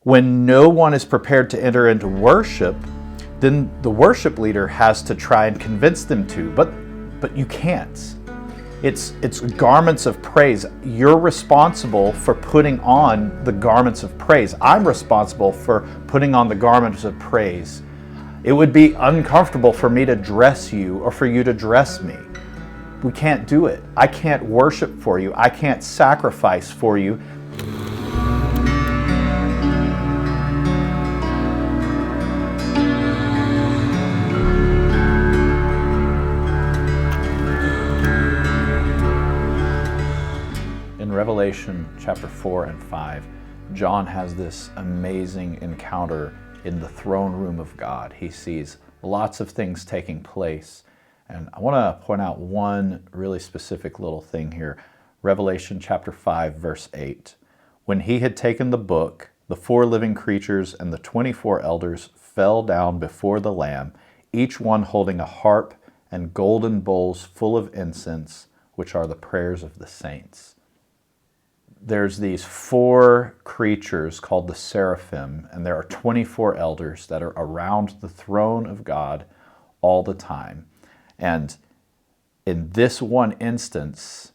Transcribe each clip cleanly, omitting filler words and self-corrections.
When no one is prepared to enter into worship, then the worship leader has to try and convince them to, but you can't. It's garments of praise. You're responsible for putting on the garments of praise. I'm responsible for putting on the garments of praise. It would be uncomfortable for me to dress you or for you to dress me. We can't do it. I can't worship for you. I can't sacrifice for you. In Revelation chapter 4 and 5, John has this amazing encounter in the throne room of God. He sees lots of things taking place. And I want to point out one really specific little thing here. Revelation chapter 5, verse 8. When he had taken the book, the 4 living creatures and the 24 elders fell down before the Lamb, each one holding a harp and golden bowls full of incense, which are the prayers of the saints. There's these 4 creatures called the seraphim, and there are 24 elders that are around the throne of God all the time. And in this one instance,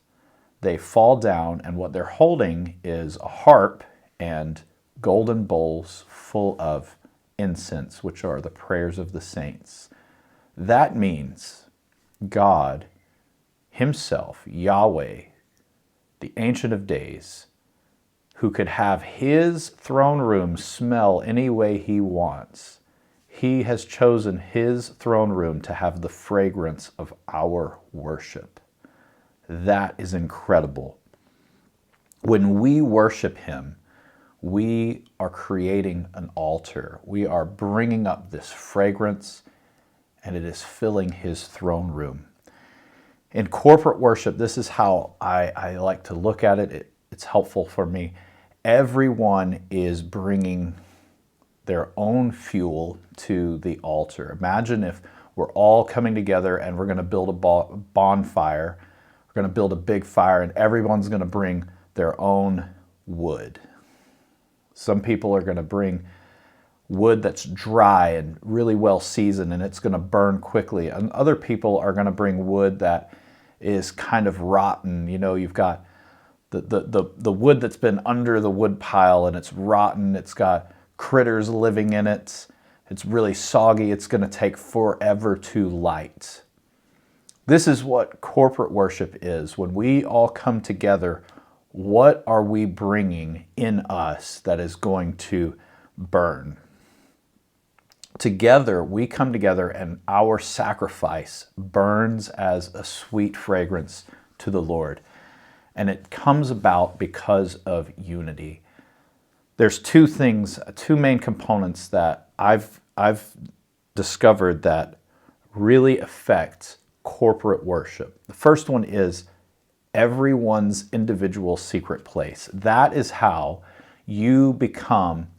they fall down, and what they're holding is a harp and golden bowls full of incense, which are the prayers of the saints. That means God himself, Yahweh, the Ancient of Days, who could have his throne room smell any way he wants, he has chosen his throne room to have the fragrance of our worship. That is incredible. When we worship him, we are creating an altar. We are bringing up this fragrance, and it is filling his throne room. In corporate worship, this is how I like to look at it. It's helpful for me. Everyone is bringing their own fuel to the altar. Imagine if we're all coming together and we're going to build a bonfire. We're going to build a big fire, and everyone's going to bring their own wood. Some people are going to bring wood that's dry and really well seasoned, and it's going to burn quickly. And other people are going to bring wood that is kind of rotten. You know, you've got the wood that's been under the wood pile, and it's rotten. It's got critters living in it. It's really soggy. It's going to take forever to light. This is what corporate worship is. When we all come together, what are we bringing in us that is going to burn? Together, we come together and our sacrifice burns as a sweet fragrance to the Lord. And it comes about because of unity. There's 2 main components that I've discovered that really affect corporate worship. The first one is everyone's individual secret place. That is how you become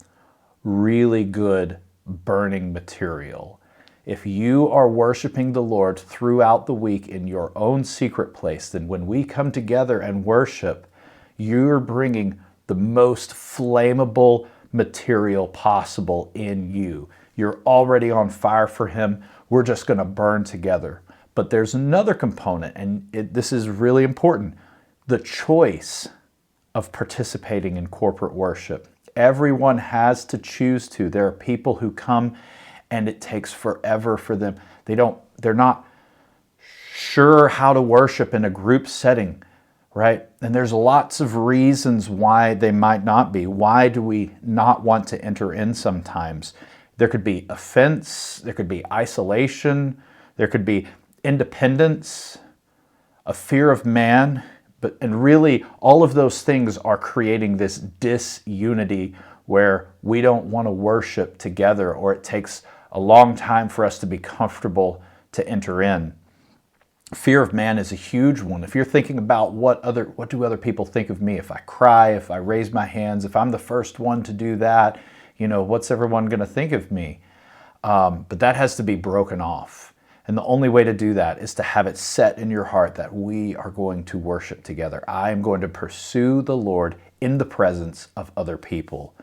really good burning material. If you are worshiping the Lord throughout the week in your own secret place, then when we come together and worship, you're bringing the most flammable material possible in you. You're already on fire for him. We're just going to burn together. But there's another component, and this is really important, the choice of participating in corporate worship. Everyone has to choose to. There are people who come and it takes forever for them. They're not sure how to worship in a group setting, right? And there's lots of reasons why they might not be. Why do we not want to enter in sometimes? There could be offense, there could be isolation, there could be independence, a fear of man, and really all of those things are creating this disunity where we don't want to worship together, or it takes a long time for us to be comfortable to enter in. Fear of man is a huge one. If you're thinking about what do other people think of me if I cry, if I raise my hands, if I'm the first one to do that, what's everyone going to think of me? But that has to be broken off. And the only way to do that is to have it set in your heart that we are going to worship together. I am going to pursue the Lord in the presence of other people.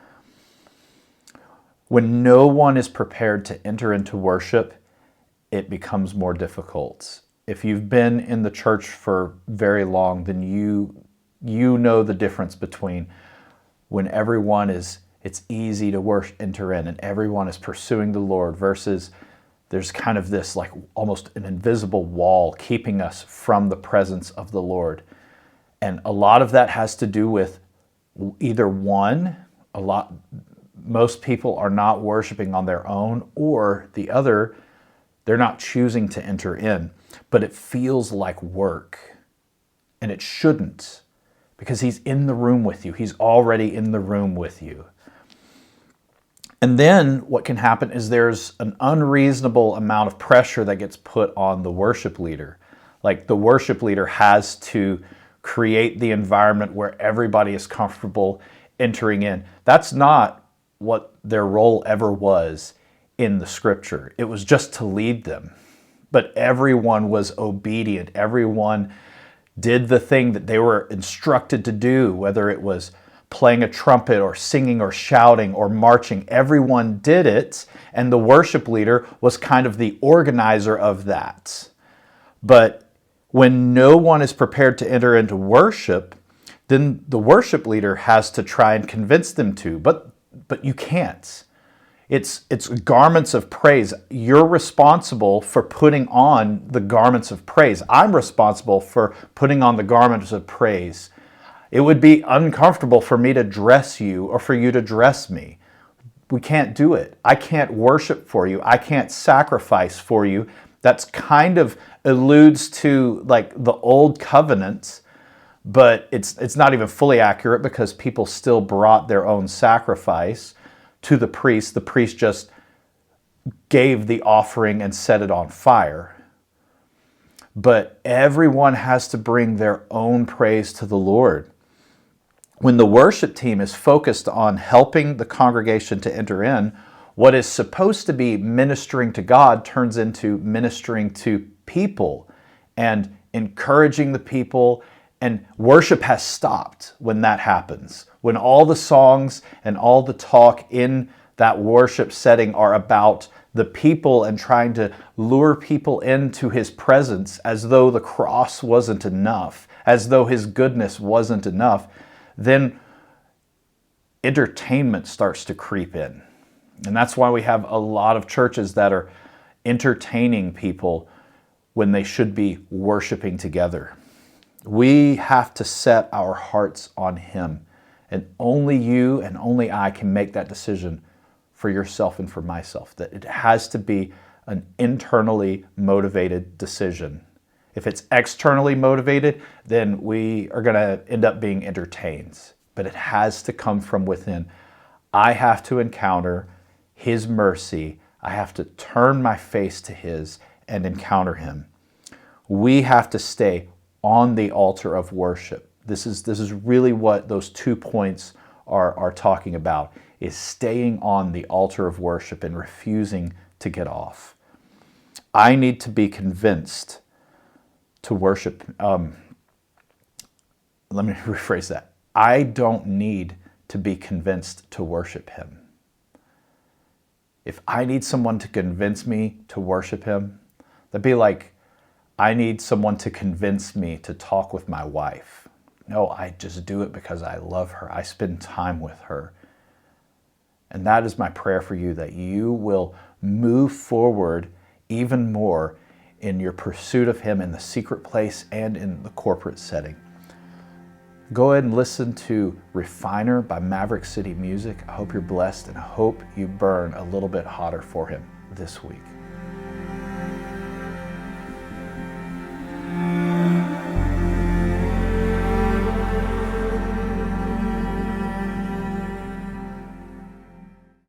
When no one is prepared to enter into worship, it becomes more difficult. If you've been in the church for very long, then you know the difference between when everyone is, it's easy to enter in and everyone is pursuing the Lord versus there's kind of this like almost an invisible wall keeping us from the presence of the Lord. And a lot of that has to do with either one, most people are not worshiping on their own, or the other, they're not choosing to enter in. But it feels like work, and it shouldn't, because he's in the room with you. He's already in the room with you. And then what can happen is there's an unreasonable amount of pressure that gets put on the worship leader. Like the worship leader has to create the environment where everybody is comfortable entering in. That's not what their role ever was in the scripture. It was just to lead them. But everyone was obedient. Everyone did the thing that they were instructed to do, whether it was playing a trumpet or singing or shouting or marching. Everyone did it, and the worship leader was kind of the organizer of that. But when no one is prepared to enter into worship, then the worship leader has to try and convince them to, but you can't. It's garments of praise. You're responsible for putting on the garments of praise. I'm responsible for putting on the garments of praise. It would be uncomfortable for me to dress you or for you to dress me. We can't do it. I can't worship for you. I can't sacrifice for you. That's kind of alludes to like the old covenant, but it's not even fully accurate because people still brought their own sacrifice to the priest. The priest just gave the offering and set it on fire. But everyone has to bring their own praise to the Lord. When the worship team is focused on helping the congregation to enter in, what is supposed to be ministering to God turns into ministering to people and encouraging the people. And worship has stopped when that happens. When all the songs and all the talk in that worship setting are about the people and trying to lure people into his presence as though the cross wasn't enough, as though his goodness wasn't enough, then entertainment starts to creep in. And that's why we have a lot of churches that are entertaining people when they should be worshiping together. We have to set our hearts on him. And only you and only I can make that decision for yourself and for myself. That it has to be an internally motivated decision. If it's externally motivated, then we are going to end up being entertained. But it has to come from within. I have to encounter his mercy. I have to turn my face to his and encounter him. We have to stay on the altar of worship. This is really what those 2 points are talking about, is staying on the altar of worship and refusing to get off. I need to be convinced to worship. Let me rephrase that. I don't need to be convinced to worship him. If I need someone to convince me to worship him, that'd be like I need someone to convince me to talk with my wife. No, I just do it because I love her. I spend time with her. And that is my prayer for you, that you will move forward even more in your pursuit of him in the secret place and in the corporate setting. Go ahead and listen to Refiner by Maverick City Music. I hope you're blessed and I hope you burn a little bit hotter for him this week.